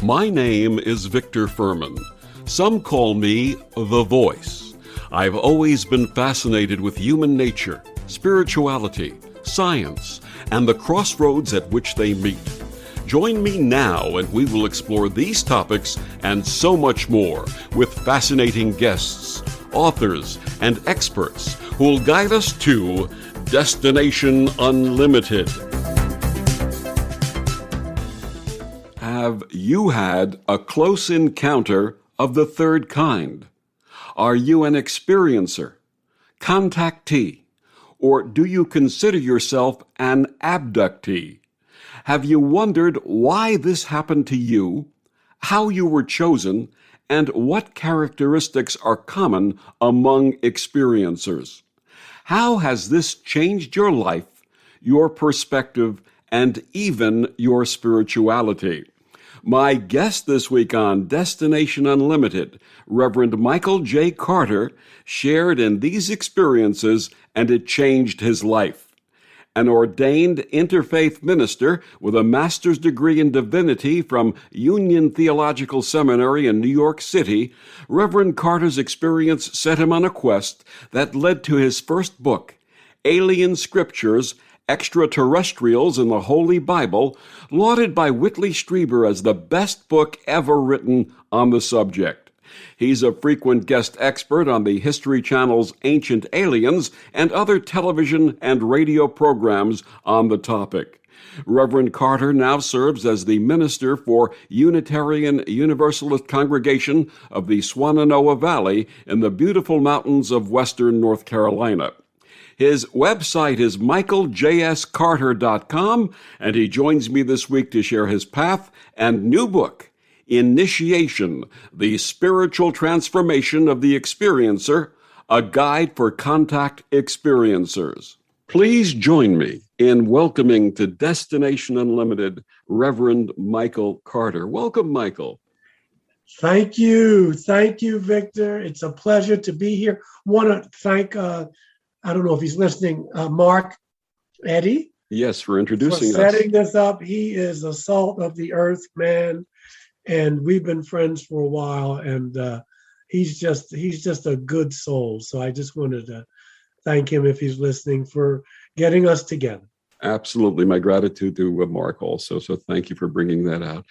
My name is Victor Fuhrman. Some call me the Voice. I've always been fascinated with human nature, spirituality, science, and the crossroads at which they meet. Join me now and we will explore these topics and so much more with fascinating guests, authors, and experts who will guide us to Destination Unlimited. Have you had a close encounter of the third kind? Are you an experiencer, contactee, or do you consider yourself an abductee? Have you wondered why this happened to you, how you were chosen, and what characteristics are common among experiencers? How has this changed your life, your perspective, and even your spirituality? My guest this week on Destination Unlimited, Reverend Michael J. Carter, shared in these experiences, and it changed his life. An ordained interfaith minister with a master's degree in divinity from Union Theological Seminary in New York City, Reverend Carter's experience set him on a quest that led to his first book, Alien Scriptures, Extraterrestrials in the Holy Bible, lauded by Whitley Strieber as the best book ever written on the subject. He's a frequent guest expert on the History Channel's Ancient Aliens and other television and radio programs on the topic. Reverend Carter now serves as the minister for Unitarian Universalist Congregation of the Swannanoa Valley in the beautiful mountains of western North Carolina. His website is michaeljscarter.com, and he joins me this week to share his path and new book, Initiation, the Spiritual Transformation of the Experiencer, a guide for contact experiencers. Please join me in welcoming to Destination Unlimited, Reverend Michael Carter. Welcome, Michael. Thank you. Thank you, Victor. It's a pleasure to be here. Want to thank, I don't know if he's listening, Mark Eddy. Yes, for introducing us. For setting this up. He is the salt of the earth, man. And we've been friends for a while, and he's just a good soul. So I just wanted to thank him, if he's listening, for getting us together. Absolutely. My gratitude to Mark also. So thank you for bringing that out.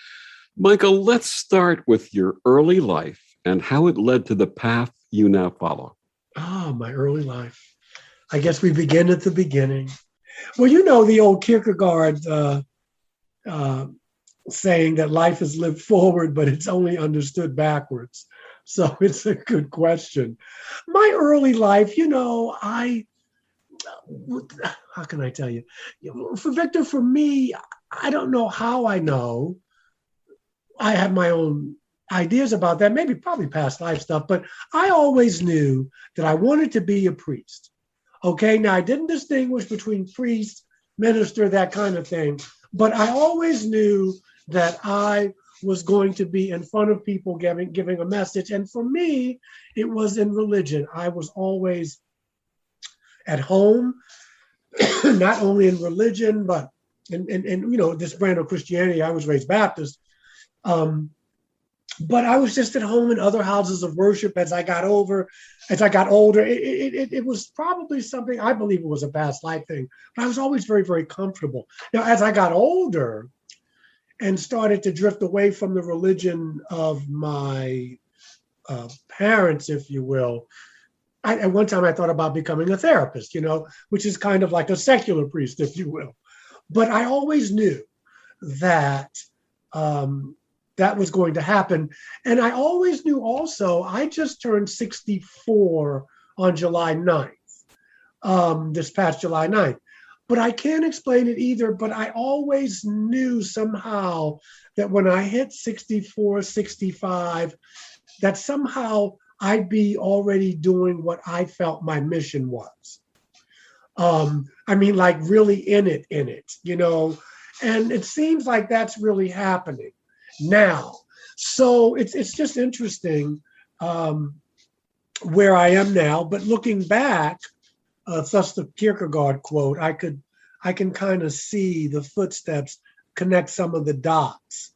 Michael, let's start with your early life and how it led to the path you now follow. My early life. I guess we begin at the beginning. Well, you know the old Kierkegaard saying that life is lived forward, but it's only understood backwards. So it's a good question. My early life, how can I tell you? For Victor, for me, I don't know how I know. I have my own ideas about that, probably past life stuff, but I always knew that I wanted to be a priest. Okay, now I didn't distinguish between priest, minister, that kind of thing, but I always knew that I was going to be in front of people giving a message. And for me, it was in religion. I was always at home, not only in religion, but in this brand of Christianity. I was raised Baptist. But I was just at home in other houses of worship as I got older. It was probably something, I believe it was a past life thing, but I was always very, very comfortable. Now, as I got older and started to drift away from the religion of my parents, if you will, at one time I thought about becoming a therapist, which is kind of like a secular priest, if you will. But I always knew that that was going to happen. And I always knew also, I just turned 64 on July 9th, this past July 9th. But I can't explain it either, but I always knew somehow that when I hit 64, 65, that somehow I'd be already doing what I felt my mission was. Like really in it, and it seems like that's really happening now. So it's just interesting where I am now, but looking back, thus the Kierkegaard quote, I can kind of see the footsteps, connect some of the dots.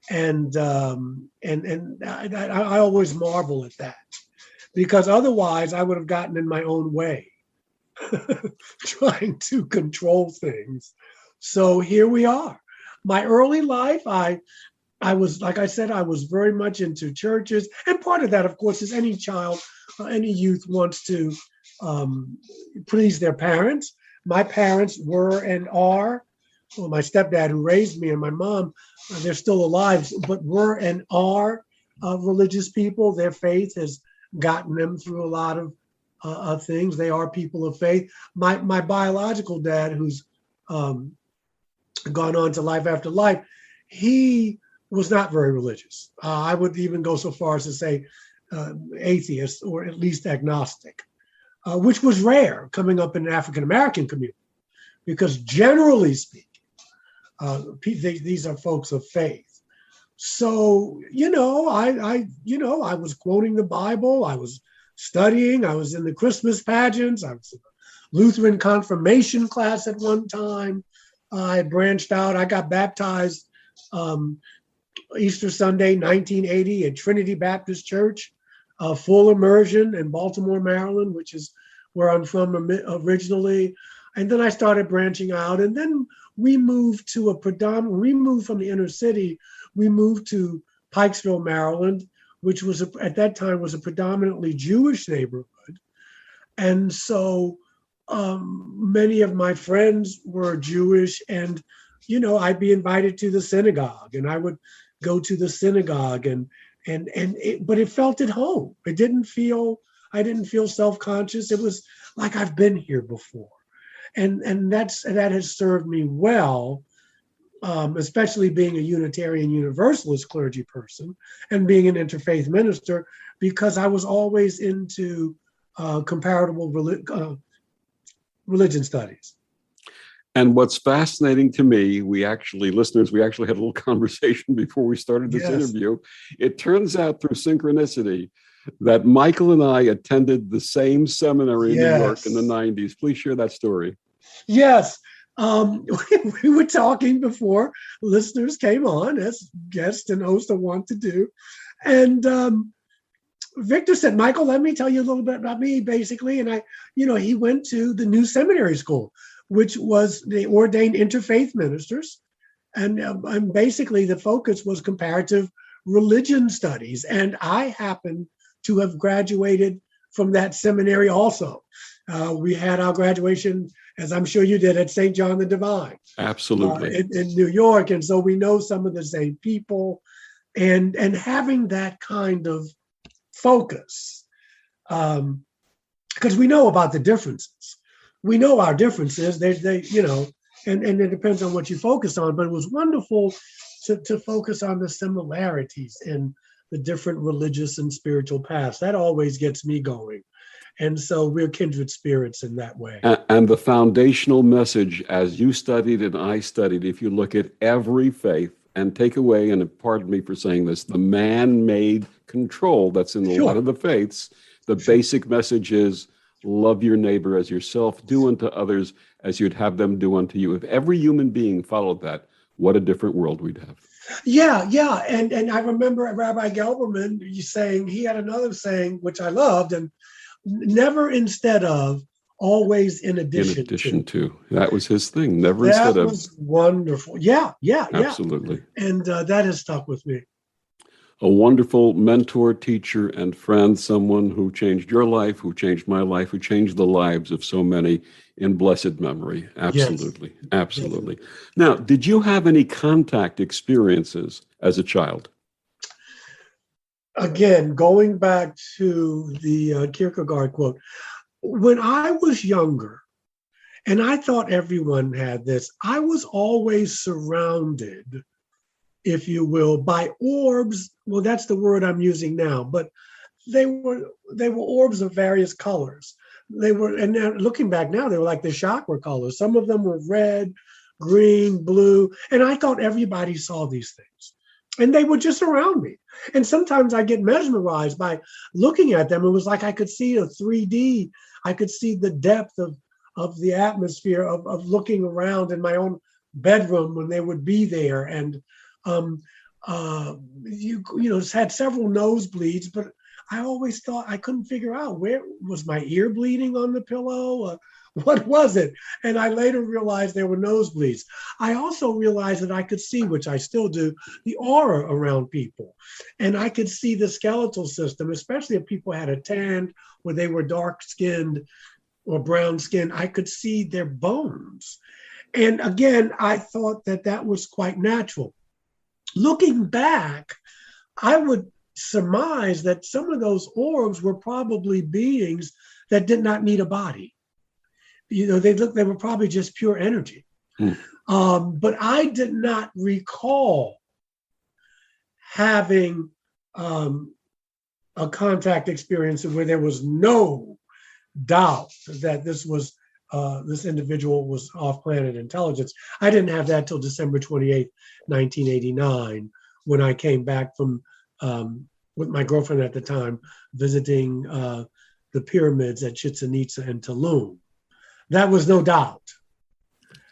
And I always marvel at that, because otherwise I would have gotten in my own way trying to control things. So here we are. My early life, I was, like I said, I was very much into churches. And part of that, of course, is any child, any youth wants to please their parents. My parents were and are, well, my stepdad who raised me and my mom, they're still alive, but were and are religious people. Their faith has gotten them through a lot of things. They are people of faith. My biological dad, who's gone on to life after life, he was not very religious. I would even go so far as to say atheist, or at least agnostic, which was rare coming up in the African American community, because generally speaking, these are folks of faith. So, I was quoting the Bible. I was studying. I was in the Christmas pageants. I was in a Lutheran confirmation class at one time. I branched out. I got baptized Easter Sunday, 1980, at Trinity Baptist Church, full immersion in Baltimore, Maryland, which is where I'm from originally. And then I started branching out. And then we moved we moved from the inner city. We moved to Pikesville, Maryland, which was at that time was a predominantly Jewish neighborhood. And so many of my friends were Jewish, and, I'd be invited to the synagogue, and I would go to the synagogue, but it felt at home. I didn't feel self-conscious. It was like I've been here before. And that has served me well, especially being a Unitarian Universalist clergy person and being an interfaith minister, because I was always into comparable religion studies. And what's fascinating to me, listeners, we actually had a little conversation before we started this interview. It turns out through synchronicity that Michael and I attended the same seminary in New York in the 90s. Please share that story. Yes. We were talking before listeners came on, as guests and hosts want to do. And Victor said, Michael, let me tell you a little bit about me, basically. And he went to the new seminary school, which was they ordained interfaith ministers. And basically the focus was comparative religion studies. And I happened to have graduated from that seminary also. We had our graduation, as I'm sure you did, at St. John the Divine. Absolutely. In New York. And so we know some of the same people. And having that kind of focus, because we know about the differences. We know our differences. And it depends on what you focus on. But it was wonderful to focus on the similarities in the different religious and spiritual paths. That always gets me going. And so we're kindred spirits in that way. And the foundational message, as you studied and I studied, if you look at every faith and take away, and pardon me for saying this, the man-made control that's in a lot of the faiths, the basic message is love your neighbor as yourself, do unto others as you'd have them do unto you. If every human being followed that, what a different world we'd have. Yeah. And I remember Rabbi Gelberman saying, he had another saying, which I loved, and never instead of, always in addition to. That was his thing. Never instead of. That was wonderful. Yeah. Absolutely. And that has stuck with me. A wonderful mentor, teacher, and friend, someone who changed your life, who changed my life, who changed the lives of so many in blessed memory. Absolutely. Yes. Absolutely. Yes. Now, did you have any contact experiences as a child? Again, going back to the Kierkegaard quote, when I was younger, and I thought everyone had this, I was always surrounded, if you will, by orbs. Well, that's the word I'm using now, but they were orbs of various colors. They were, and now, looking back now, they were like the chakra colors. Some of them were red, green, blue, and I thought everybody saw these things. And they were just around me. And sometimes I get mesmerized by looking at them. It was like I could see a 3D. I could see the depth of the atmosphere of looking around in my own bedroom when they would be there. And had several nosebleeds, but I always thought I couldn't figure out where was my ear bleeding on the pillow. What was it? And I later realized there were nosebleeds. I also realized that I could see, which I still do, the aura around people. And I could see the skeletal system, especially if people had a tan or they were dark skinned or brown skinned. I could see their bones. And again, I thought that that was quite natural. Looking back, I would surmise that some of those orbs were probably beings that did not need a body. They were probably just pure energy. But I did not recall having a contact experience where there was no doubt that this individual was off-planet intelligence. I didn't have that till December 28th, 1989, when I came back from, with my girlfriend at the time, visiting the pyramids at Chichen Itza and Tulum. That was no doubt.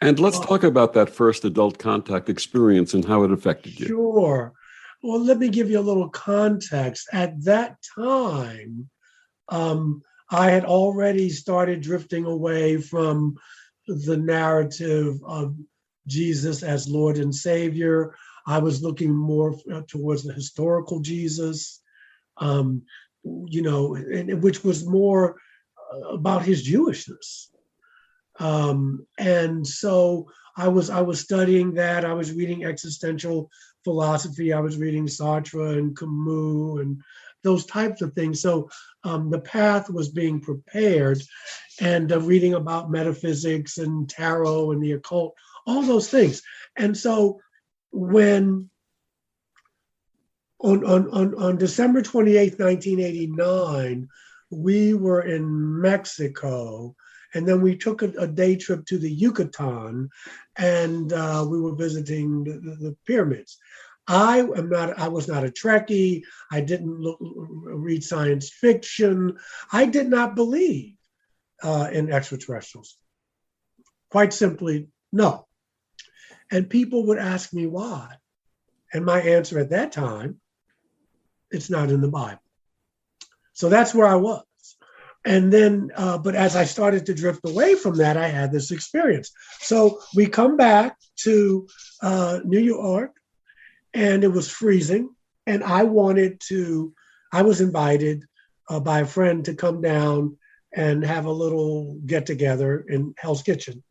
And let's talk about that first adult contact experience and how it affected you. Sure. Well, let me give you a little context. At that time, I had already started drifting away from the narrative of Jesus as Lord and Savior. I was looking more towards the historical Jesus, which was more about his Jewishness. And so I was studying that. I was reading existential philosophy. I was reading Sartre and Camus and those types of things. So the path was being prepared, and reading about metaphysics and tarot and the occult, all those things. And so when on December 28th, 1989, we were in Mexico. And then we took a day trip to the Yucatan, and we were visiting the pyramids. I was not a Trekkie. I didn't read science fiction. I did not believe in extraterrestrials. Quite simply, no. And people would ask me why. And my answer at that time, it's not in the Bible. So that's where I was. And then, but as I started to drift away from that, I had this experience. So we come back to New York, and it was freezing. And I was invited by a friend to come down and have a little get together in Hell's Kitchen.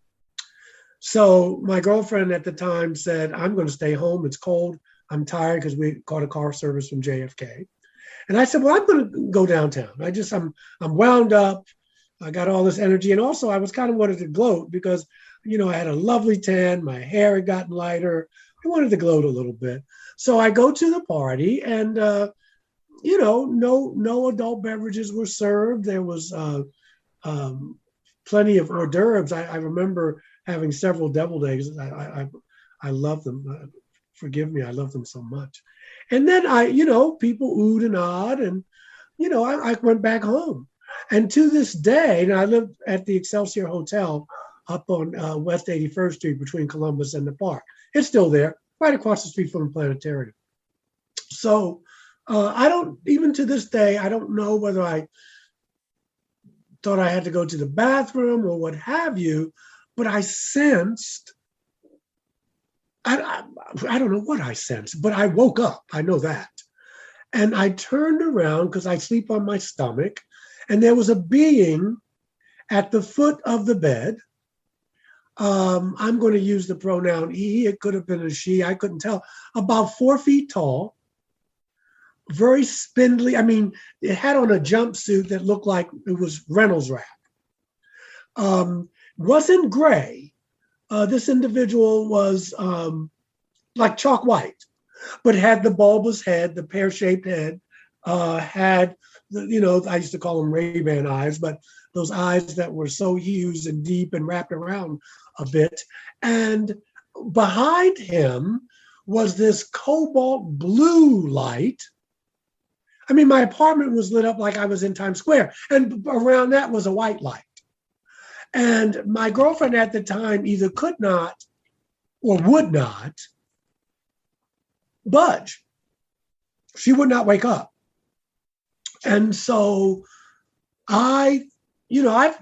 So my girlfriend at the time said, I'm going to stay home. It's cold. I'm tired because we caught a car service from JFK. And I said, well, I'm going to go downtown. I'm wound up. I got all this energy. And also I was kind of wanted to gloat because, I had a lovely tan. My hair had gotten lighter. I wanted to gloat a little bit. So I go to the party, and, no adult beverages were served. There was plenty of hors d'oeuvres. I remember having several deviled eggs. I love them. Forgive me. I love them so much. And then people oohed and ahed, and, I went back home. And to this day, and I lived at the Excelsior Hotel up on West 81st Street between Columbus and the park. It's still there, right across the street from the planetarium. So even to this day, I don't know whether I thought I had to go to the bathroom or what have you, but I sensed, I don't know what I sensed, but I woke up. I know that. And I turned around because I sleep on my stomach, and there was a being at the foot of the bed. I'm going to use the pronoun he. It could have been a she. I couldn't tell. About 4 feet tall, very spindly. I mean, it had on a jumpsuit that looked like it was Reynolds wrap. Wasn't gray. This individual was like chalk white, but had the bulbous head, the pear-shaped head, had, I used to call them Ray-Ban eyes, but those eyes that were so huge and deep and wrapped around a bit. And behind him was this cobalt blue light. I mean, my apartment was lit up like I was in Times Square, and around that was a white light. And my girlfriend at the time either could not or would not budge. She would not wake up. And so I've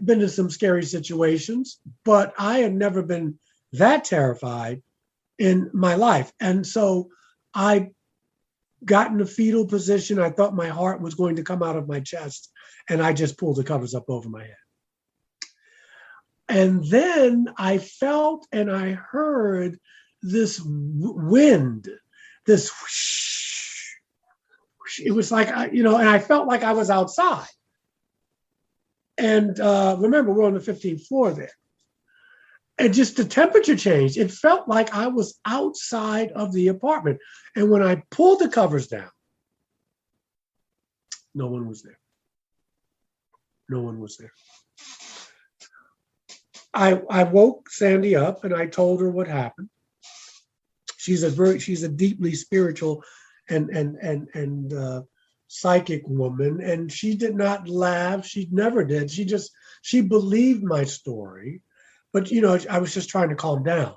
been in some scary situations, but I had never been that terrified in my life. And so I got in a fetal position. I thought my heart was going to come out of my chest, and I just pulled the covers up over my head. And then I felt and I heard this wind, this whoosh. It was like, and I felt like I was outside. And remember, we're on the 15th floor there. And just the temperature changed. It felt like I was outside of the apartment. And when I pulled the covers down, no one was there. No one was there. I woke Sandy up and I told her what happened. She's a deeply spiritual and psychic woman, and she did not laugh. She never did. She believed my story, but I was just trying to calm down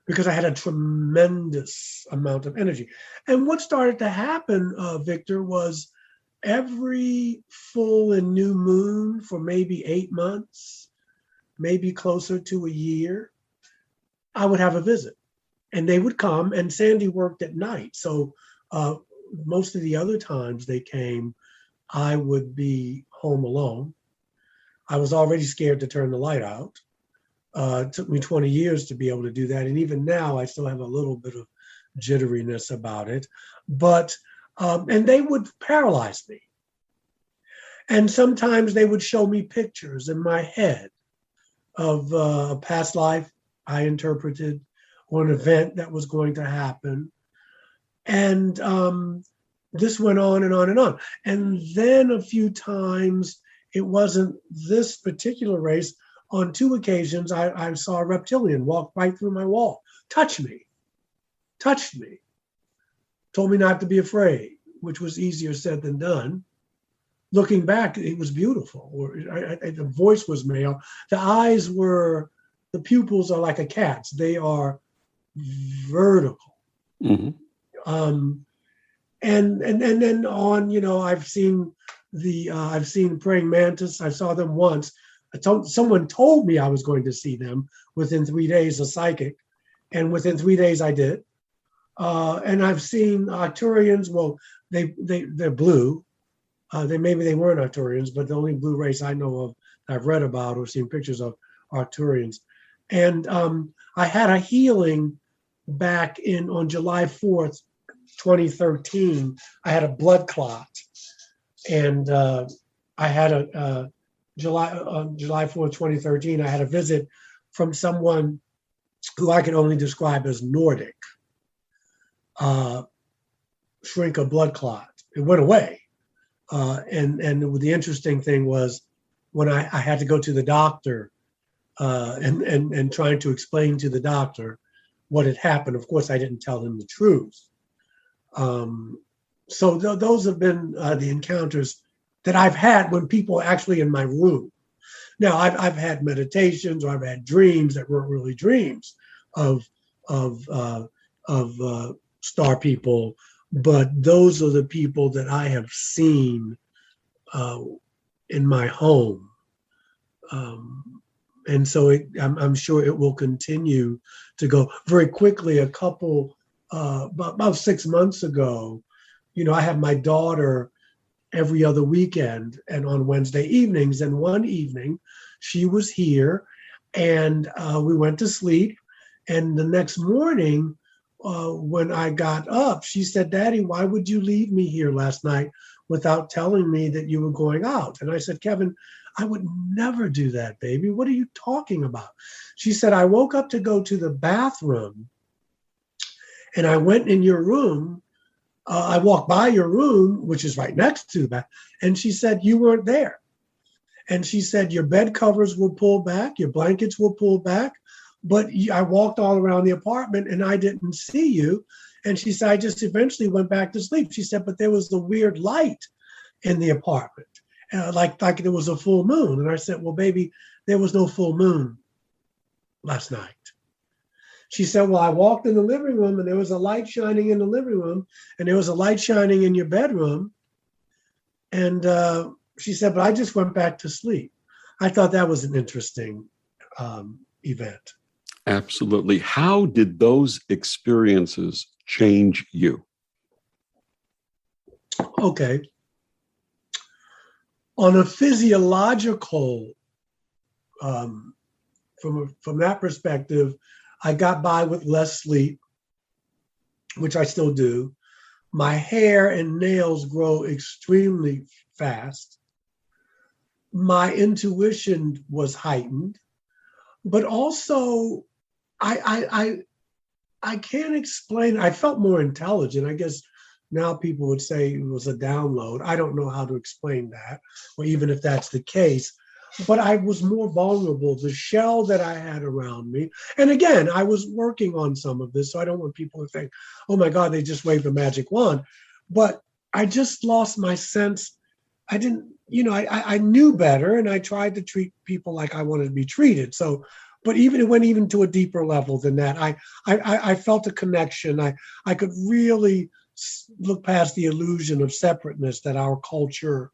because I had a tremendous amount of energy. And what started to happen, Victor, was every full and new moon for maybe 8 months, maybe closer to a year, I would have a visit. And they would come, and Sandy worked at night. So most of the other times they came, I would be home alone. I was already scared to turn the light out. It took me 20 years to be able to do that. And even now, I still have a little bit of jitteriness about it. But, and they would paralyze me. And sometimes they would show me pictures in my head of a past life I interpreted, or an event that was going to happen. And this went on and on and on. And then a few times, it wasn't this particular race. On 2 occasions, I saw a reptilian walk right through my wall, touched me, told me not to be afraid, which was easier said than done. Looking back, it was beautiful. The voice was male. The pupils are like a cat's. They are vertical. Mm-hmm. And then on, I've seen praying mantis. I saw them once. Someone told me I was going to see them within 3 days, a psychic, and within 3 days I did. And I've seen Arcturians. Well, they're blue. Maybe they weren't Arcturians, but the only blue race I know of, I've read about or seen pictures of, Arcturians. And I had a healing back on July 4th, 2013. I had a blood clot, and I had on July 4th, 2013, I had a visit from someone who I can only describe as Nordic. Shrink a blood clot. It went away. And the interesting thing was when I had to go to the doctor and trying to explain to the doctor what had happened. Of course, I didn't tell him the truth. So those have been the encounters that I've had when people are actually in my room. Now, I've had meditations, or I've had dreams that weren't really dreams of star people, but those are the people that I have seen in my home. And so I'm sure it will continue to go very quickly. About 6 months ago, I have my daughter every other weekend and on Wednesday evenings. And one evening she was here and we went to sleep. And the next morning, when I got up, she said, "Daddy, why would you leave me here last night without telling me that you were going out?" And I said, "Kevin, I would never do that, baby. What are you talking about?" She said, "I woke up to go to the bathroom and I went in your room. I walked by your room, which is right next to the bath." And she said, "You weren't there." And she said, "Your bed covers were pulled back, your blankets were pulled back, but I walked all around the apartment and I didn't see you." And she said, "I just eventually went back to sleep." She said, "But there was the weird light in the apartment, like there was a full moon." And I said, "Well, baby, there was no full moon last night." She said, well, I walked in the living room and there was a light shining in the living room and there was a light shining in your bedroom. And she said, but I just went back to sleep. I thought that was an interesting event. Absolutely. How did those experiences change you? Okay. On a physiological, from that perspective, I got by with less sleep, which I still do. My hair and nails grow extremely fast. My intuition was heightened, but also I can't explain. I felt more intelligent. I guess now people would say it was a download. I don't know how to explain that, or even if that's the case. But I was more vulnerable. The shell that I had around me, and again, I was working on some of this, so I don't want people to think, "Oh my God, they just waved a magic wand." But I just lost my sense. I didn't, I knew better, and I tried to treat people like I wanted to be treated. So, but even it went even to a deeper level than that. I felt a connection. I could really look past the illusion of separateness that our culture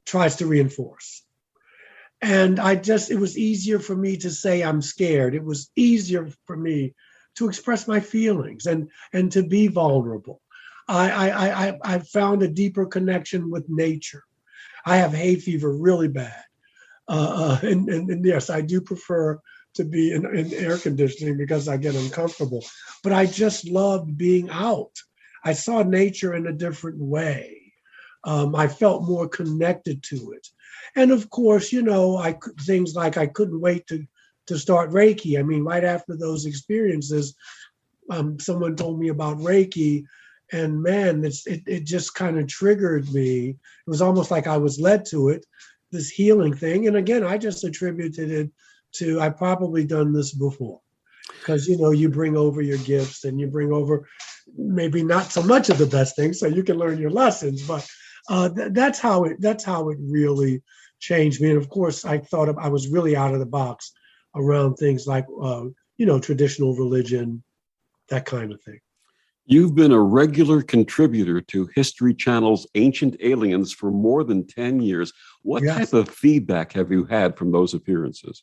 tries to reinforce. And it was easier for me to say I'm scared. It was easier for me to express my feelings and to be vulnerable. I found a deeper connection with nature. I have hay fever really bad. And yes, I do prefer to be in air conditioning because I get uncomfortable. But I just loved being out. I saw nature in a different way. I felt more connected to it. And of course, things like I couldn't wait to start Reiki. I mean, right after those experiences, someone told me about Reiki, and man, it just kind of triggered me. It was almost like I was led to it, this healing thing. And again, I just attributed it to, I've probably done this before. Because you bring over your gifts and you bring over maybe not so much of the best things, so you can learn your lessons. But that's how it really changed me. And of course, I was really out of the box around things like traditional religion, that kind of thing. You've been a regular contributor to History Channel's Ancient Aliens for more than 10 years. What Yes. type of feedback have you had from those appearances?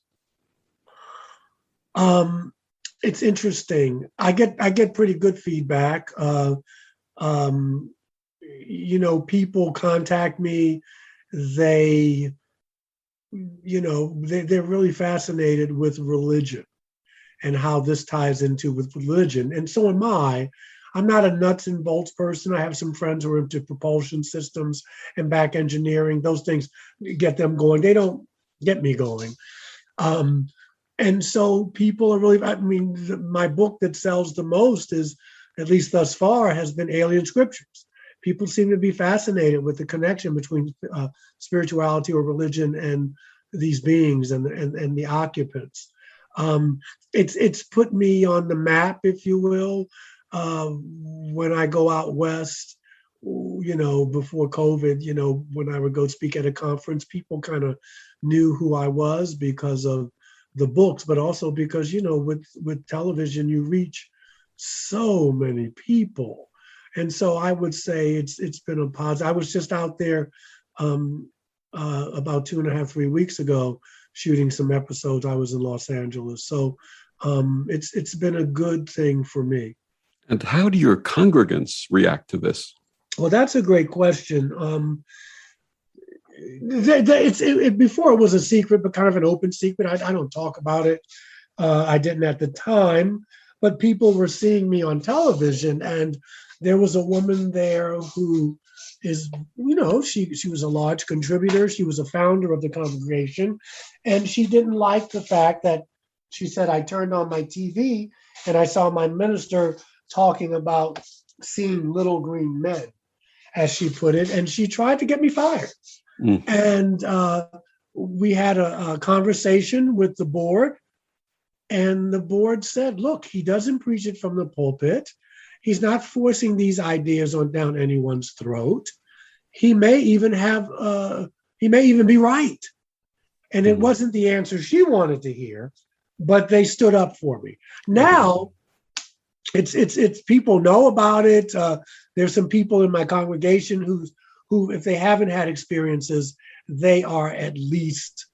It's interesting. I get pretty good feedback. People contact me. They're really fascinated with religion and how this ties into with religion. And so am I. I'm not a nuts and bolts person. I have some friends who are into propulsion systems and back engineering. Those things get them going. They don't get me going. And so people are really, my book that sells the most is, at least thus far, has been Alien Scriptures. People seem to be fascinated with the connection between spirituality or religion and these beings and the occupants. It's put me on the map, if you will, when I go out west. Before COVID, when I would go speak at a conference, people kind of knew who I was because of the books, but also because, with television, you reach so many people. And so I would say it's been a positive. I was just out there about 2.5-3 weeks ago shooting some episodes. I was in Los Angeles. So it's been a good thing for me. And how do your congregants react to this? Well, that's a great question. Before it was a secret, but kind of an open secret. I don't talk about it. I didn't at the time, but people were seeing me on television, and there was a woman there who is, she was a large contributor. She was a founder of the congregation, and she didn't like the fact that she said, I turned on my TV and I saw my minister talking about seeing little green men, as she put it, and she tried to get me fired. And we had a conversation with the board, and the board said, look, he doesn't preach it from the pulpit. He's not forcing these ideas down anyone's throat. He may even be right. And it wasn't the answer she wanted to hear, but they stood up for me. Now, it's people know about it. There's some people in my congregation who, if they haven't had experiences, they are at least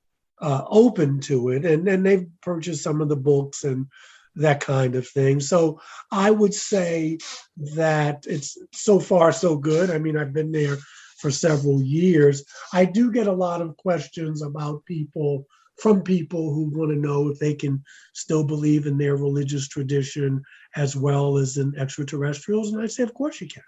open to it, and they've purchased some of the books and that kind of thing. So I would say that it's so far so good. I mean, I've been there for several years. I do get a lot of questions about people from people who want to know if they can still believe in their religious tradition as well as in extraterrestrials. And I say, of course you can.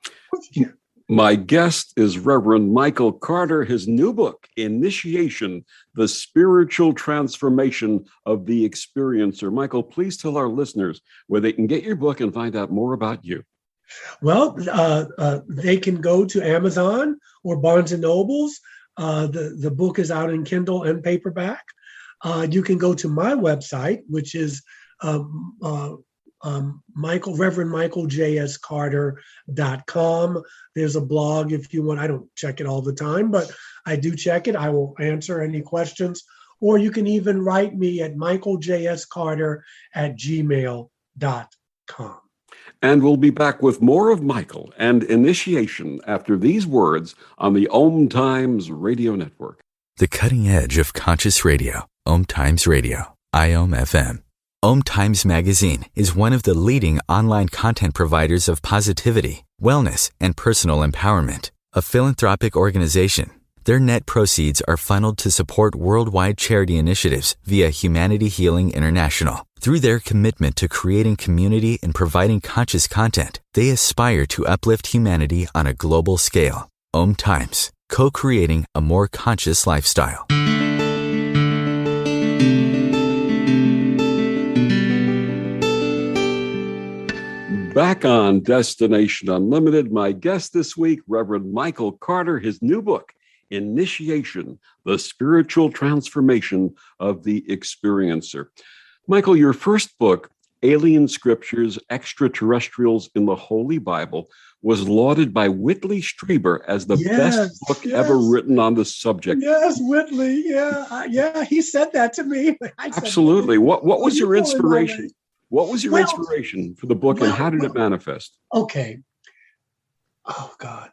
Of course you can. My guest is Reverend Michael Carter. His new book, Initiation, The Spiritual Transformation of the Experiencer. Michael, please tell our listeners where they can get your book and find out more about you. Well, they can go to Amazon or Barnes and Nobles. The book is out in Kindle and paperback. You can go to my website, which is Reverend Michael J.S. Carter.com. There's a blog if you want. I don't check it all the time, but I do check it. I will answer any questions. Or you can even write me at michaeljscarter@gmail.com. And we'll be back with more of Michael and Initiation after these words on the OMTimes Radio Network. The cutting edge of conscious radio, OMTimes Radio, IOM FM. OMTimes Magazine is one of the leading online content providers of positivity, wellness, and personal empowerment. A philanthropic organization, their net proceeds are funneled to support worldwide charity initiatives via Humanity Healing International. Through their commitment to creating community and providing conscious content, they aspire to uplift humanity on a global scale. OMTimes, co-creating a more conscious lifestyle. Back on Destination Unlimited, my guest this week, Reverend Michael Carter, his new book, Initiation, The Spiritual Transformation of the Experiencer. Michael, your first book, Alien Scriptures, Extraterrestrials in the Holy Bible, was lauded by Whitley Strieber as the best book ever written on the subject. Yes, Whitley. Yeah, he said that to me. Absolutely. What was your inspiration? What was your inspiration for the book, and how did it manifest? Okay. Oh, God.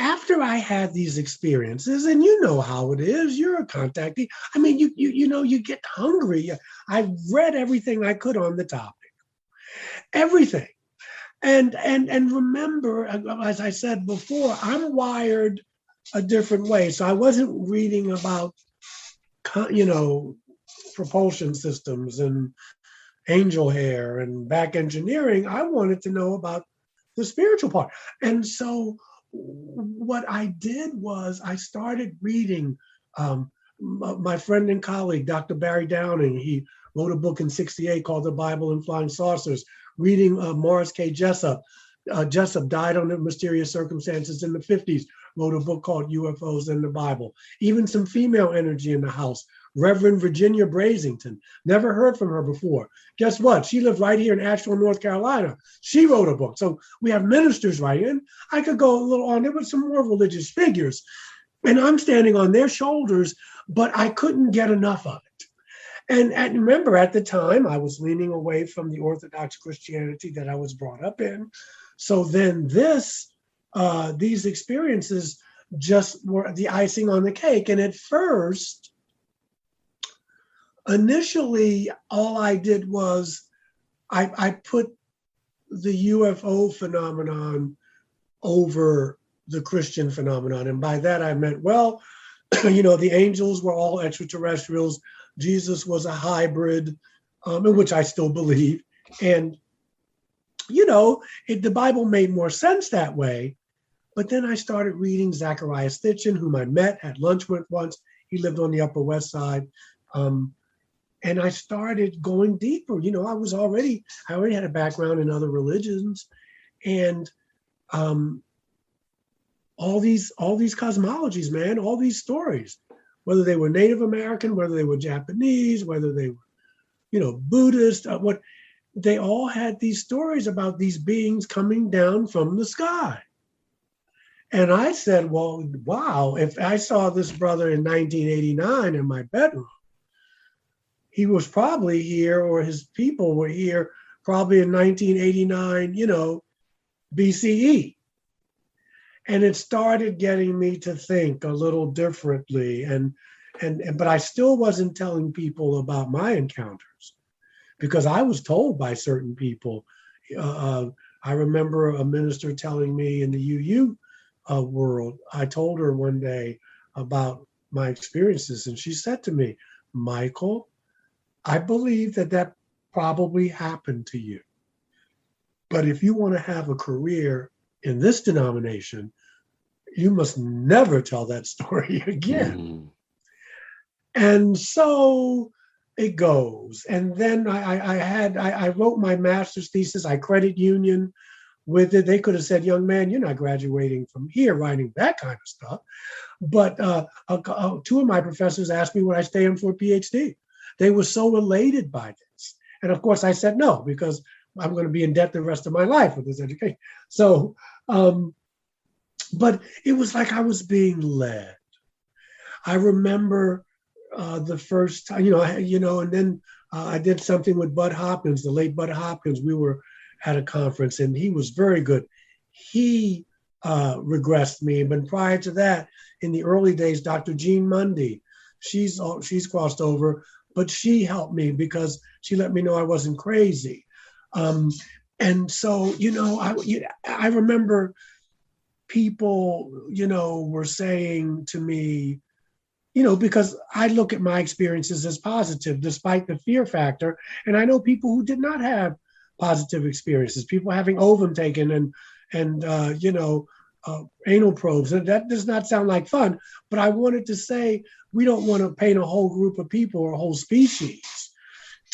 After I had these experiences, and you know how it is, you're a contactee. I mean, you get hungry. I read everything I could on the topic, everything. And remember, as I said before, I'm wired a different way. So I wasn't reading about, propulsion systems and angel hair and back engineering. I wanted to know about the spiritual part. And so what I did was I started reading my friend and colleague, Dr. Barry Downing. He wrote a book in '68 called The Bible and Flying Saucers, reading Morris K. Jessup. Jessup died under mysterious circumstances in the 50s, wrote a book called UFOs in the Bible. Even some female energy in the house. Reverend Virginia Brasington. Never heard from her before. Guess what? She lived right here in Asheville, North Carolina. She wrote a book. So we have ministers writing. I could go a little on. There were some more religious figures. And I'm standing on their shoulders, but I couldn't get enough of it. And remember, at the time, I was leaning away from the Orthodox Christianity that I was brought up in. So then these experiences just were the icing on the cake. And at first, initially, all I did was I put the UFO phenomenon over the Christian phenomenon. And by that, I meant, the angels were all extraterrestrials. Jesus was a hybrid, in which I still believe. And, the Bible made more sense that way. But then I started reading Zachariah Stitchin, whom I met, had lunch with once. He lived on the Upper West Side. And I started going deeper. I already had a background in other religions, and all these cosmologies, man, all these stories, whether they were Native American, whether they were Japanese, whether they were, Buddhist, they all had these stories about these beings coming down from the sky. And I said, well, wow, if I saw this brother in 1989 in my bedroom, he was probably here, or his people were here probably in 1989, BCE. And it started getting me to think a little differently. But I still wasn't telling people about my encounters because I was told by certain people. I remember a minister telling me in the UU world, I told her one day about my experiences, and she said to me, Michael, I believe that probably happened to you. But if you want to have a career in this denomination, you must never tell that story again. And so it goes. And then I wrote my master's thesis. I credit union with it. They could have said, young man, you're not graduating from here writing that kind of stuff. But two of my professors asked me would I stay in for a PhD. They were so elated by this. And of course I said no, because I'm going to be in debt the rest of my life with this education. So, but it was like I was being led. I remember the first time, and then I did something with Bud Hopkins, the late Bud Hopkins. We were at a conference and he was very good. He regressed me. But prior to that, in the early days, Dr. Jean Mundy, she's crossed over, but she helped me because she let me know I wasn't crazy. And so, I remember people, were saying to me, because I look at my experiences as positive, despite the fear factor. And I know people who did not have positive experiences, people having ovum taken and anal probes. And that does not sound like fun, but I wanted to say, we don't want to paint a whole group of people or a whole species,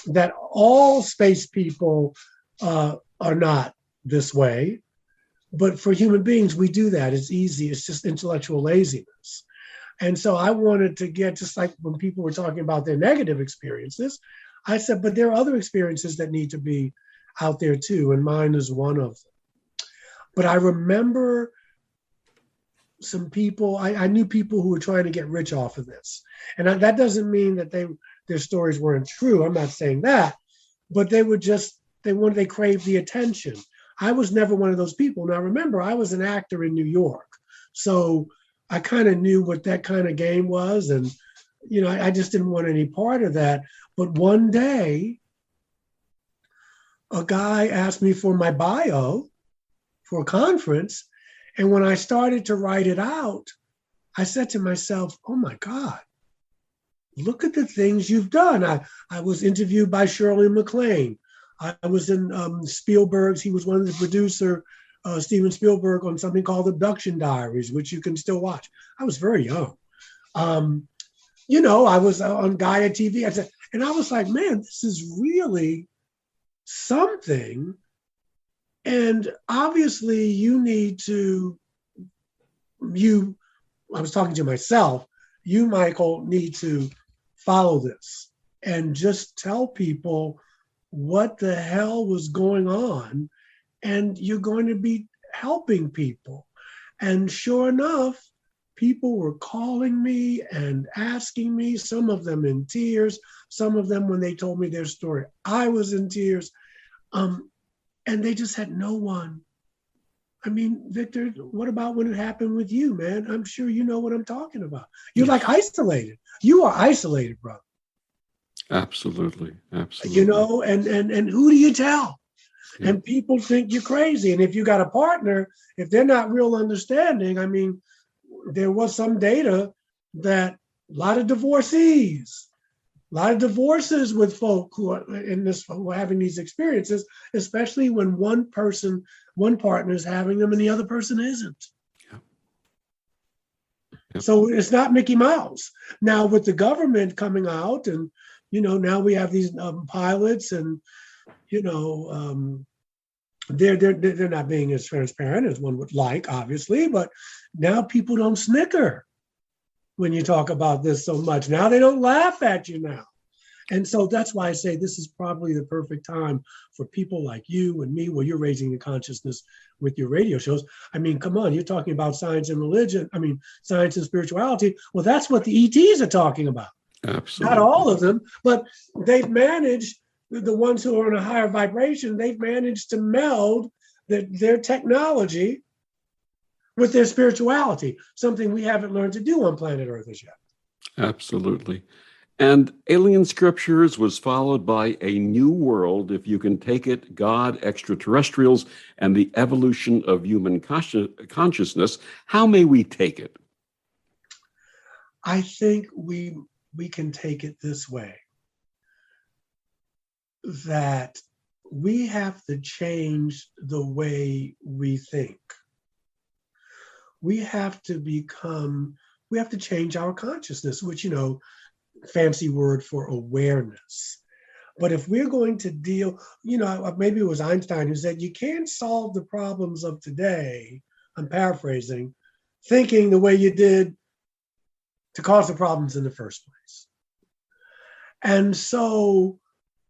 that all space people are not this way. But for human beings, we do that. It's easy. It's just intellectual laziness. And so I wanted to get, just like when people were talking about their negative experiences, I said, but there are other experiences that need to be out there too. And mine is one of them. But I remember some people, I knew people who were trying to get rich off of this. And that doesn't mean that their stories weren't true. I'm not saying that, but they craved the attention. I was never one of those people. Now, remember, I was an actor in New York. So I kind of knew what that kind of game was. And, I just didn't want any part of that. But one day, a guy asked me for my bio for a conference. And when I started to write it out, I said to myself, oh my God, look at the things you've done. I was interviewed by Shirley MacLaine. I was in Spielberg's. He was one of the producer, Steven Spielberg, on something called Abduction Diaries, which you can still watch. I was very young. I was on Gaia TV. And I was like, man, this is really something. And obviously I was talking to myself, you, Michael, need to follow this and just tell people what the hell was going on, and you're going to be helping people. And sure enough, people were calling me and asking me, some of them in tears, some of them when they told me their story, I was in tears. And they just had no one. I mean, Victor, what about when it happened with you, man? I'm sure you know what I'm talking about. You're like isolated. You are isolated, brother. Absolutely. And who do you tell? Yeah. And people think you're crazy. And if you got a partner, if they're not real understanding, I mean, there was some data that a lot of divorces with folk who are having these experiences, especially when one partner is having them and the other person isn't. Yeah. Yep. So it's not Mickey Mouse. Now with the government coming out and, now we have these pilots and, they're not being as transparent as one would like, obviously, but now people don't snicker when you talk about this so much. Now they don't laugh at you now. And so that's why I say this is probably the perfect time for people like you and me, where you're raising the consciousness with your radio shows. I mean, come on, you're talking about science and religion. I mean, science and spirituality. Well, that's what the ETs are talking about. Not all Absolutely. of them, but they've managed, the ones who are in a higher vibration, they've managed to meld their technology with their spirituality, something we haven't learned to do on planet Earth as yet. Absolutely. And Alien Scriptures was followed by A New World, If You Can Take It, God, Extraterrestrials, and the Evolution of Human Consciousness. How may we take it? I think we can take it this way, that we have to change the way we think. We have to change our consciousness, which, fancy word for awareness. But if we're going to deal, maybe it was Einstein who said, you can't solve the problems of today, I'm paraphrasing, thinking the way you did to cause the problems in the first place. And so,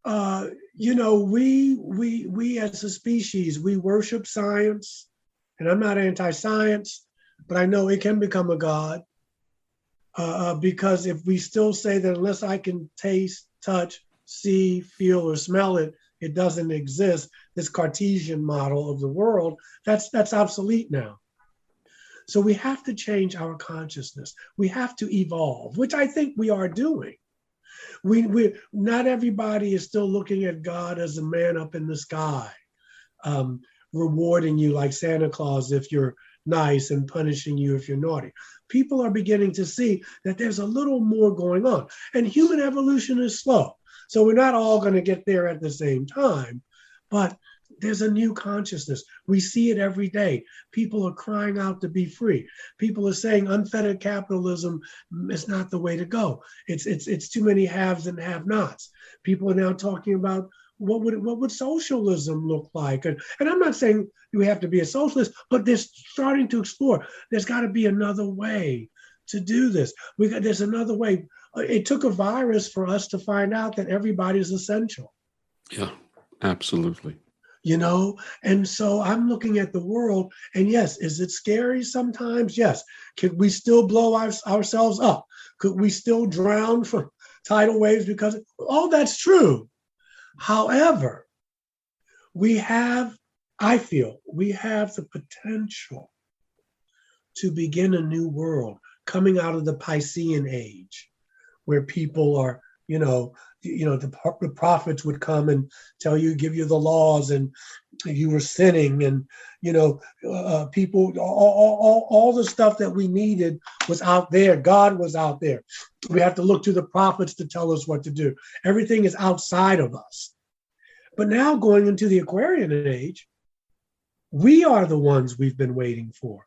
we as a species, we worship science, and I'm not anti-science, but I know it can become a god. Because if we still say that unless I can taste, touch, see, feel, or smell it, it doesn't exist, this Cartesian model of the world, that's obsolete now. So we have to change our consciousness. We have to evolve, which I think we are doing. We not everybody is still looking at God as a man up in the sky, rewarding you like Santa Claus if you're nice and punishing you if you're naughty. People are beginning to see that there's a little more going on. And human evolution is slow. So we're not all going to get there at the same time, but there's a new consciousness. We see it every day. People are crying out to be free. People are saying unfettered capitalism is not the way to go. It's too many haves and have-nots. People are now talking about what would socialism look like? And I'm not saying we have to be a socialist, but they're starting to explore. There's got to be another way to do this. There's another way. It took a virus for us to find out that everybody's essential. Yeah, absolutely. And so I'm looking at the world, and yes, is it scary sometimes? Yes. Could we still blow ourselves up? Could we still drown from tidal waves? Because all that's true. However, I feel we have the potential to begin a new world coming out of the Piscean age, where people are, the prophets would come and tell you, give you the laws, and you were sinning, and people, all the stuff that we needed was out there. God was out there. We have to look to the prophets to tell us what to do. Everything is outside of us. But now going into the Aquarian age, we are the ones we've been waiting for.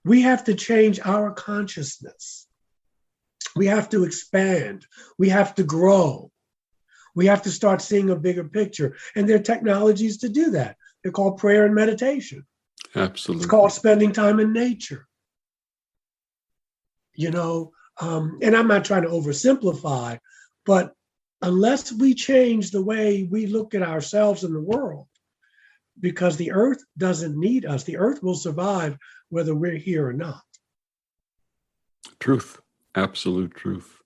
We have to change our consciousness. We have to expand. We have to grow. We have to start seeing a bigger picture. And there are technologies to do that. They're called prayer and meditation. Absolutely. It's called spending time in nature. And I'm not trying to oversimplify, but unless we change the way we look at ourselves in the world, because the earth doesn't need us, the earth will survive whether we're here or not. Truth. Absolute truth.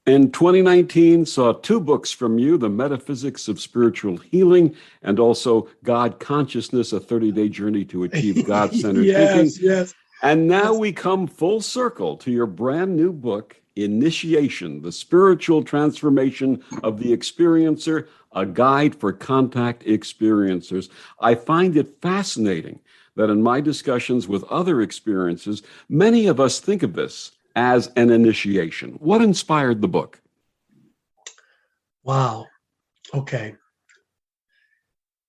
In 2019, saw 2 books from you, The Metaphysics of Spiritual Healing, and also God Consciousness, a 30-day journey to achieve God-centered thinking. Yes. And now Yes. we come full circle to your brand new book, Initiation, The Spiritual Transformation of the Experiencer, a guide for contact experiencers. I find it fascinating that in my discussions with other experiences, many of us think of this as an initiation. What inspired the book? Wow. Okay.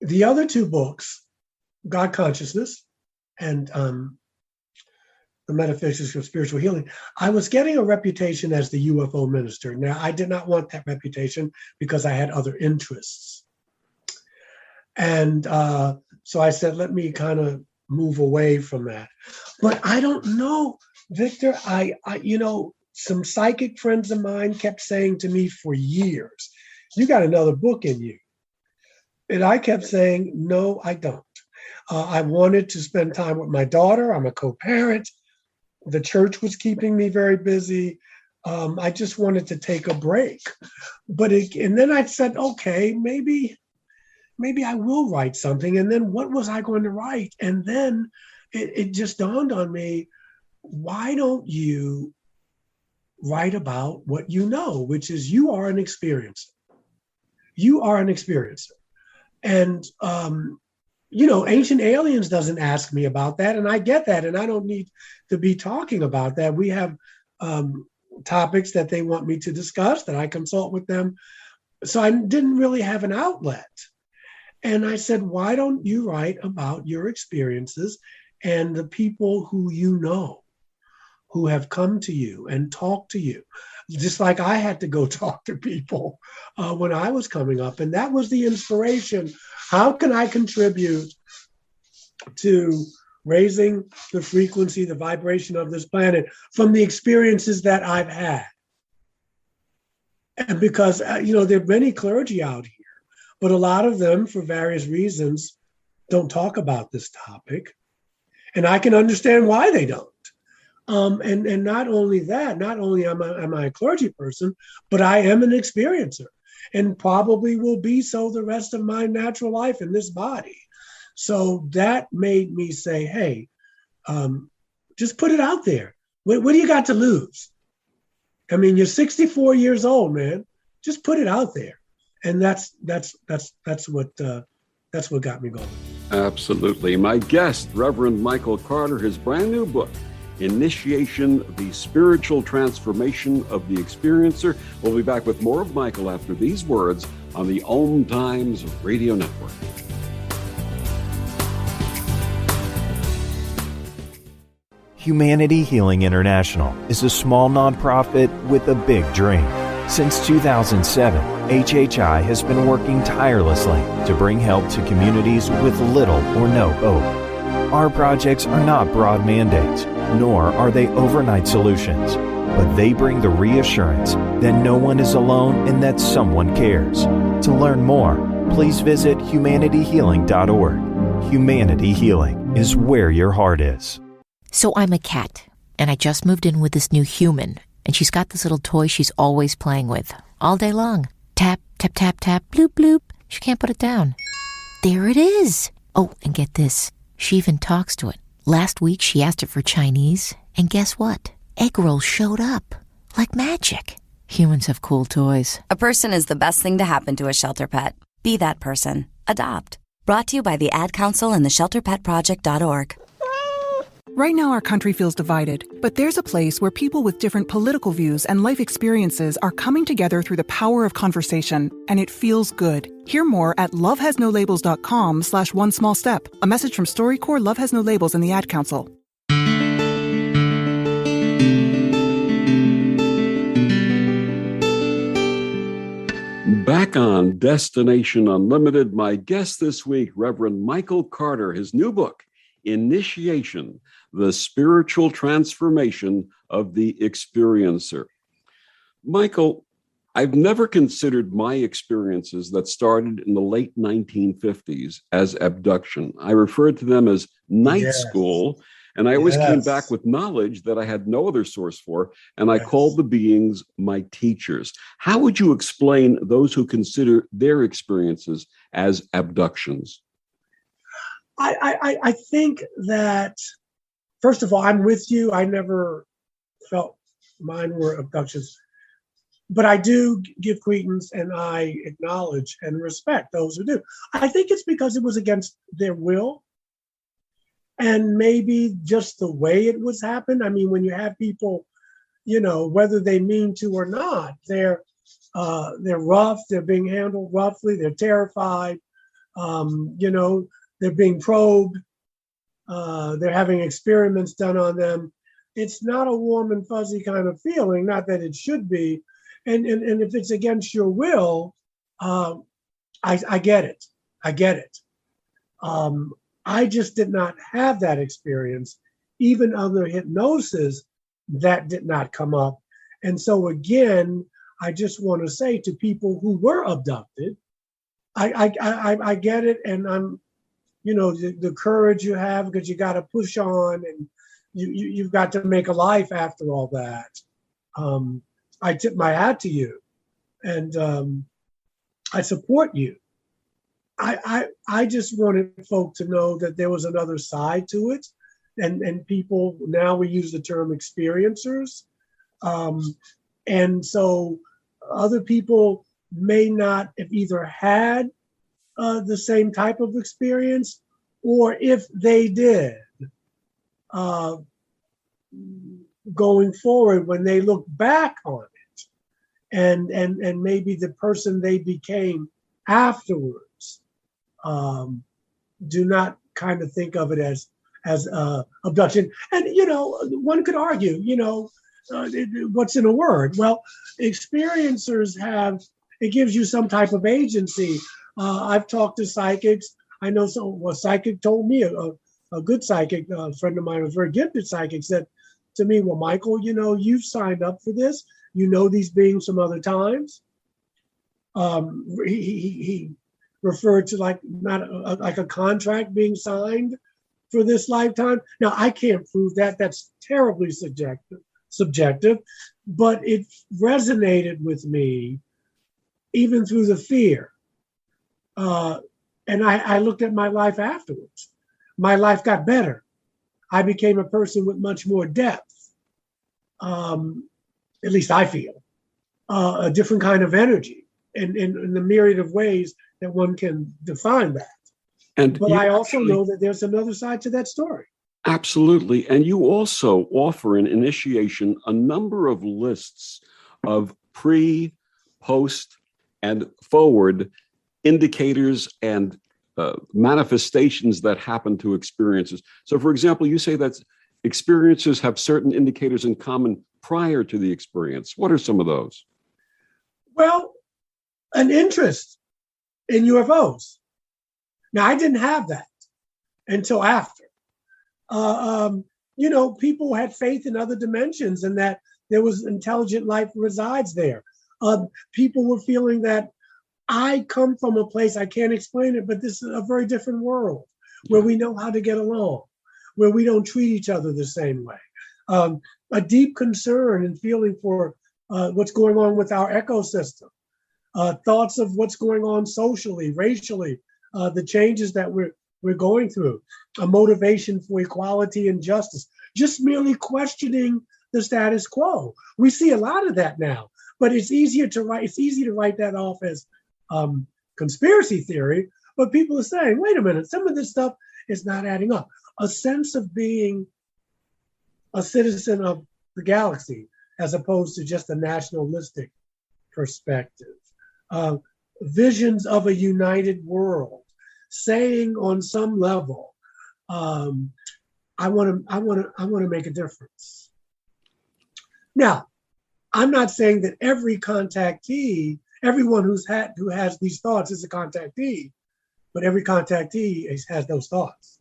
The other 2 books, God Consciousness and The Metaphysics of Spiritual Healing, I was getting a reputation as the UFO minister. Now, I did not want that reputation because I had other interests. And so I said, let me kind of move away from that. But I don't know, Victor, I some psychic friends of mine kept saying to me for years, you got another book in you. And I kept saying, no, I don't. I wanted to spend time with my daughter. I'm a co-parent. The church was keeping me very busy. I just wanted to take a break. And then I said, okay, maybe I will write something. And then what was I going to write? And then it just dawned on me, why don't you write about what you know, which is you are an experiencer. You are an experiencer. And, Ancient Aliens doesn't ask me about that. And I get that. And I don't need to be talking about that. We have topics that they want me to discuss that I consult with them. So I didn't really have an outlet. And I said, why don't you write about your experiences and the people who you know, who have come to you and talked to you, just like I had to go talk to people when I was coming up. And that was the inspiration. How can I contribute to raising the frequency, the vibration of this planet from the experiences that I've had? And because, there are many clergy out here, but a lot of them, for various reasons, don't talk about this topic. And I can understand why they don't. And not only that, not only am I a clergy person, but I am an experiencer and probably will be so the rest of my natural life in this body. So that made me say, hey, just put it out there. What do you got to lose? I mean, you're 64 years old, man. Just put it out there. And that's what got me going. Absolutely. My guest, Reverend Michael Carter, his brand new book, Initiation, the Spiritual Transformation of the Experiencer. We'll be back with more of Michael after these words on the OMTimes Radio Network. Humanity Healing International is a small nonprofit with a big dream. Since 2007, HHI has been working tirelessly to bring help to communities with little or no hope. Our projects are not broad mandates, nor are they overnight solutions, but they bring the reassurance that no one is alone and that someone cares. To learn more, please visit humanityhealing.org. Humanity Healing is where your heart is. So I'm a cat, and I just moved in with this new human, and she's got this little toy she's always playing with, all day long. Tap, tap, tap, tap, bloop, bloop. She can't put it down. There it is. Oh, and get this. She even talks to it. Last week, she asked it for Chinese, and guess what? Egg rolls showed up. Like magic. Humans have cool toys. A person is the best thing to happen to a shelter pet. Be that person. Adopt. Brought to you by the Ad Council and the ShelterPetProject.org. Right now, our country feels divided, but there's a place where people with different political views and life experiences are coming together through the power of conversation, and it feels good. Hear more at lovehasnolabels.com/one-small-step. A message from StoryCorps, Love Has No Labels, and the Ad Council. Back on Destination Unlimited, my guest this week, Reverend Michael Carter, his new book, Initiation, the Spiritual Transformation of the Experiencer. Michael, I've never considered my experiences that started in the late 1950s as abduction. I referred to them as night school, and I always came back with knowledge that I had no other source for, and I called the beings my teachers. How would you explain those who consider their experiences as abductions? I think that, first of all, I'm with you. I never felt mine were abductions, but I do give credence and I acknowledge and respect those who do. I think it's because it was against their will and maybe just the way it was happened. I mean, when you have people, whether they mean to or not, they're rough, they're being handled roughly, they're terrified, they're being probed. They're having experiments done on them. It's not a warm and fuzzy kind of feeling, not that it should be. And if it's against your will, I get it. I get it. I just did not have that experience. Even under hypnosis, that did not come up. And so again, I just want to say to people who were abducted, I get it, and I'm, the courage you have because you got to push on and you've got to make a life after all that. I tip my hat to you, and I support you. I just wanted folk to know that there was another side to it, and people, now we use the term experiencers, and so other people may not have either had the same type of experience, or if they did, going forward, when they look back on it, and maybe the person they became afterwards, do not kind of think of it as abduction. And one could argue, what's in a word? Well, experiencers it gives you some type of agency. I've talked to psychics. I know a psychic told me, a good psychic, a friend of mine, a very gifted psychic, said to me, well, Michael, you've signed up for this. You know these beings from other times. He referred to like a contract being signed for this lifetime. Now, I can't prove that. That's terribly subjective, but it resonated with me even through the fear. And I looked at my life afterwards. My life got better. I became a person with much more depth. At least I feel a different kind of energy in the myriad of ways that one can define that. But I also know that there's another side to that story. Absolutely. And you also offer in initiation a number of lists of pre, post, and forward indicators and manifestations that happen to experiences. So, for example, you say that experiences have certain indicators in common prior to the experience. What are some of those? Well, an interest in UFOs. Now, I didn't have that until after. People had faith in other dimensions and that there was intelligent life resides there. People were feeling that I come from a place, I can't explain it, but this is a very different world where we know how to get along, where we don't treat each other the same way. A deep concern and feeling for what's going on with our ecosystem, thoughts of what's going on socially, racially, the changes that we're going through, a motivation for equality and justice, just merely questioning the status quo. We see a lot of that now, but it's easy to write that off as conspiracy theory, but people are saying, wait a minute, some of this stuff is not adding up. A sense of being a citizen of the galaxy as opposed to just a nationalistic perspective. Visions of a united world, saying on some level, I want to make a difference. Now, I'm not saying that every contactee, everyone who has these thoughts is a contactee, but every contactee has those thoughts.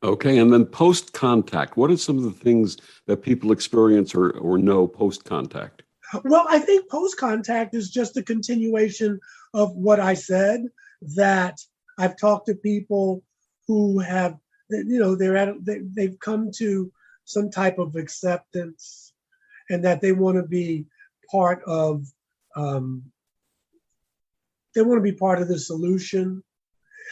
Okay, and then post-contact, what are some of the things that people experience or know post-contact? Well, I think post-contact is just a continuation of what I said, that I've talked to people who have, they've come to some type of acceptance and that they want to be part of, the solution,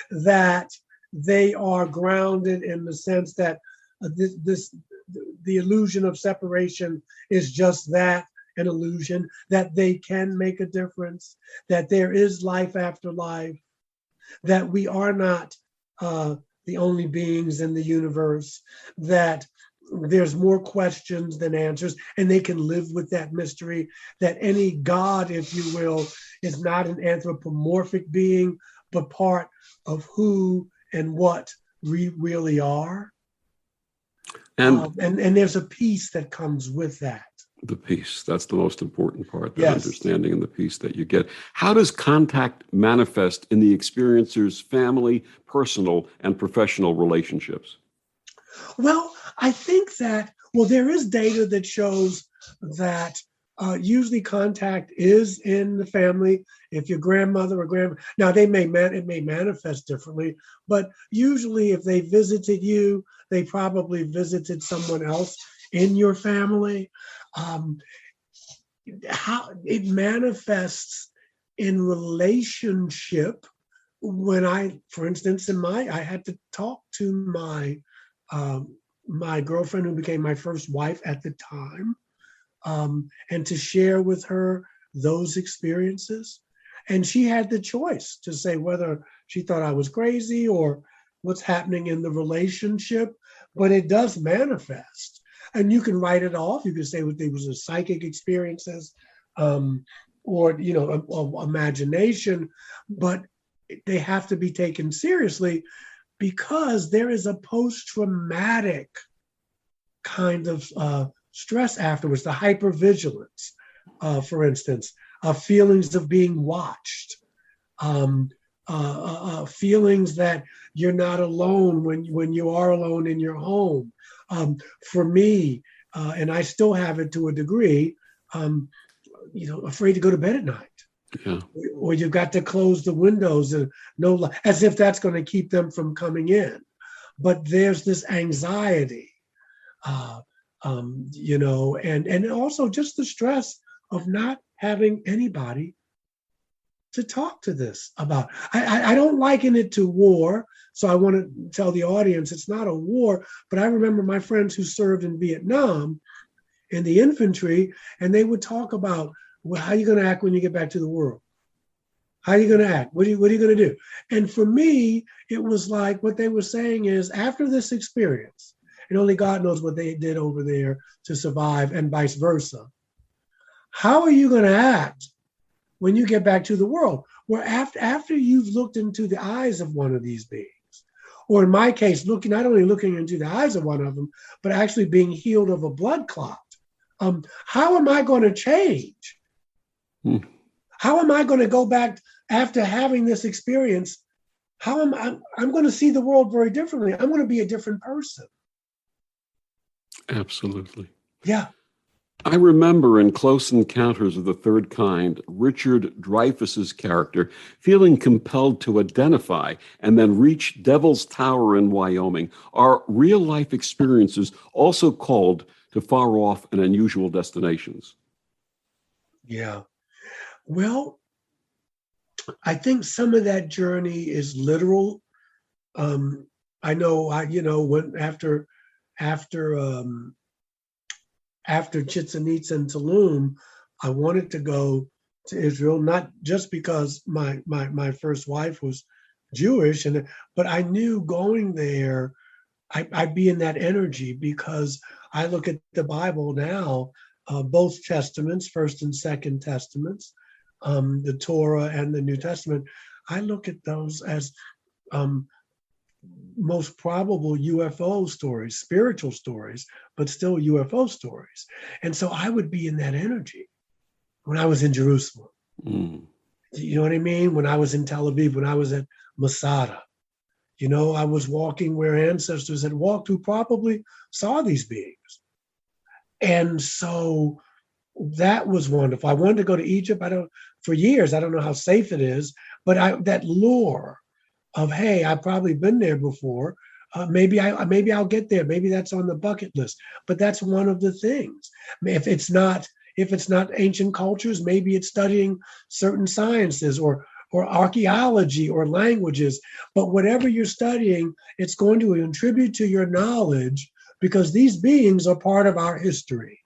that they are grounded in the sense that the illusion of separation is just that, an illusion, that they can make a difference, that there is life after life, that we are not the only beings in the universe, that there's more questions than answers, and they can live with that mystery, that any God, if you will, is not an anthropomorphic being, but part of who and what we really are. And there's a peace that comes with that. The peace, that's the most important part, that Yes. understanding and the peace that you get. How does contact manifest in the experiencer's family, personal, and professional relationships? Well, I think that, there is data that shows that usually contact is in the family. If your grandmother or grandma, now it may manifest differently, but usually if they visited you, they probably visited someone else in your family. how it manifests in relationship. When for instance, I had to talk to my girlfriend who became my first wife at the time, and to share with her those experiences. And she had the choice to say whether she thought I was crazy or what's happening in the relationship, but it does manifest. And you can write it off. You can say what they was a psychic experiences, or imagination, but they have to be taken seriously because there is a post-traumatic kind of stress afterwards, the hypervigilance, for instance, feelings of being watched, feelings that you're not alone when you are alone in your home. For me, and I still have it to a degree, afraid to go to bed at night. Yeah. Or you've got to close the windows and as if that's going to keep them from coming in. But there's this anxiety, and also just the stress of not having anybody to talk to this about. I don't liken it to war, so I want to tell the audience it's not a war, but I remember my friends who served in Vietnam in the infantry, and they would talk about, well, how are you going to act when you get back to the world? How are you going to act? What are you going to do? And for me, it was like what they were saying is after this experience, and only God knows what they did over there to survive and vice versa. How are you going to act when you get back to the world? Where after you've looked into the eyes of one of these beings, or in my case, not only looking into the eyes of one of them, but actually being healed of a blood clot. How am I going to change? How am I going to go back after having this experience? I'm going to see the world very differently. I'm going to be a different person. Absolutely. Yeah. I remember in Close Encounters of the Third Kind, Richard Dreyfuss's character feeling compelled to identify and then reach Devil's Tower in Wyoming. Are real-life experiences also called to far-off and unusual destinations? Yeah. Well, I think some of that journey is literal. I know, when after Chichen Itza and Tulum, I wanted to go to Israel, not just because my first wife was Jewish, but I knew going there, I'd be in that energy because I look at the Bible now, both Testaments, First and Second Testaments, the Torah and the New Testament. I look at those as most probable UFO stories, spiritual stories, but still UFO stories. And so I would be in that energy when I was in Jerusalem. You know what I mean? When I was in Tel Aviv, when I was at Masada, I was walking where ancestors had walked who probably saw these beings. And so that was wonderful. I wanted to go to Egypt. For years, I don't know how safe it is, but that lure of, hey, I've probably been there before. Maybe I'll get there. Maybe that's on the bucket list. But that's one of the things. If it's not ancient cultures, maybe it's studying certain sciences or archaeology or languages. But whatever you're studying, it's going to contribute to your knowledge because these beings are part of our history.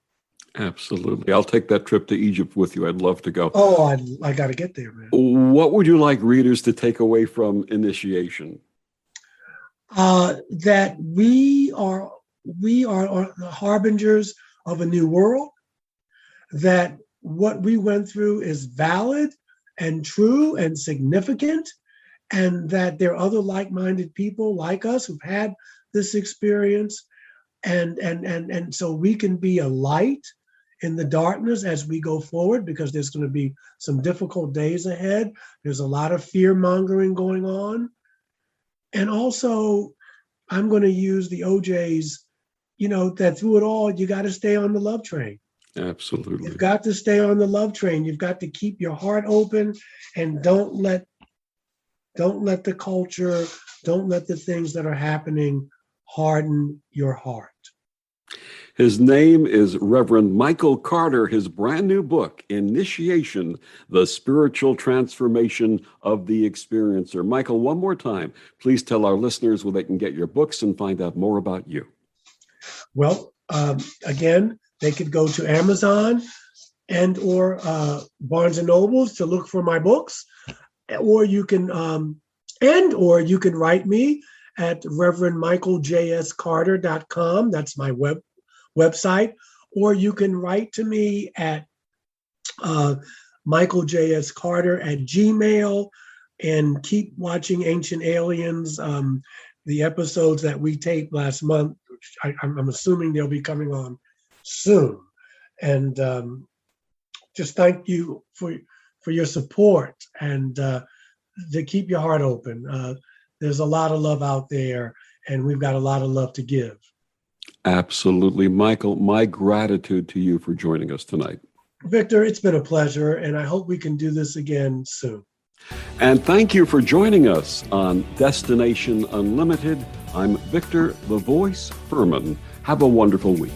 Absolutely. I'll take that trip to Egypt with you. I'd love to go. Oh, I got to get there, man. What would you like readers to take away from initiation? That we are the harbingers of a new world, that what we went through is valid and true and significant, and that there are other like-minded people like us who've had this experience, and so we can be a light in the darkness as we go forward, because there's going to be some difficult days ahead. There's a lot of fear-mongering going on. And also, I'm going to use the OJs, that through it all, you got to stay on the love train. Absolutely. You've got to stay on the love train. You've got to keep your heart open and don't let the culture, don't let the things that are happening harden your heart. His name is Reverend Michael Carter. His brand new book, Initiation, The Spiritual Transformation of the Experiencer. Michael, one more time, please tell our listeners where they can get your books and find out more about you. Well, again, they could go to Amazon and or Barnes and Nobles to look for my books, or you can write me at reverendmichaeljscarter.com. That's my website. Or you can write to me at michaeljscarter@gmail, and keep watching Ancient Aliens, the episodes that we taped last month. I'm assuming they'll be coming on soon. And just thank you for your support, and to keep your heart open. There's a lot of love out there, and we've got a lot of love to give. Absolutely. Michael, my gratitude to you for joining us tonight. Victor, it's been a pleasure, and I hope we can do this again soon. And thank you for joining us on Destination Unlimited. I'm Victor, the Voice Fuhrman. Have a wonderful week.